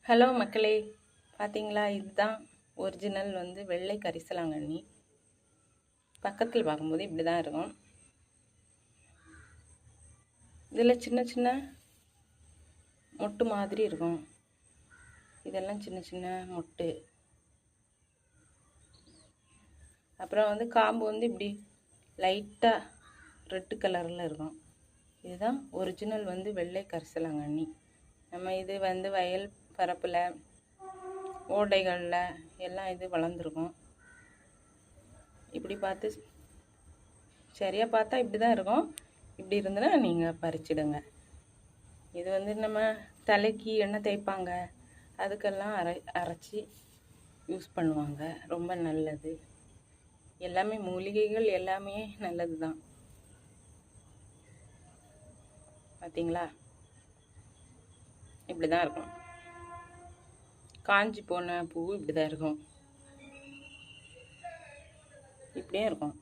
Hello மக்களே, பார்த்தீங்களா? இதுதான் ஒரிஜினல் வெள்ளை கரிசலாங்கண்ணி. பக்கத்தில் பார்க்கும்போது இப்படி தான் இருக்கும். இதில் சின்ன சின்ன மொட்டு மாதிரி இருக்கும். இதெல்லாம் சின்ன சின்ன மொட்டு. அப்புறம் காம்பு இப்படி லைட்டாக ரெட்டு கலரில் இருக்கும். இதுதான் ஒரிஜினல் வெள்ளை கரிசலாங்கண்ணி. நம்ம இது வயல் பரப்பில், ஓடைகளில் எல்லாம் இது வளர்ந்துருக்கும். இப்படி பார்த்து சரியாக பார்த்தா இப்படி தான் இருக்கும். இப்படி இருந்துன்னா நீங்கள் பறிச்சிடுங்க. இது நம்ம தலைக்கு எண்ணெய் தேய்ப்பாங்க, அதுக்கெல்லாம் அரைச்சி யூஸ் பண்ணுவாங்க. ரொம்ப நல்லது. எல்லாமே மூலிகைகள் எல்லாமே நல்லது தான். பார்த்தீங்களா? இப்படி தான் இருக்கும். காஞ்சி போன பூ இப்படி தான் இருக்கும். இப்படியே இருக்கும்.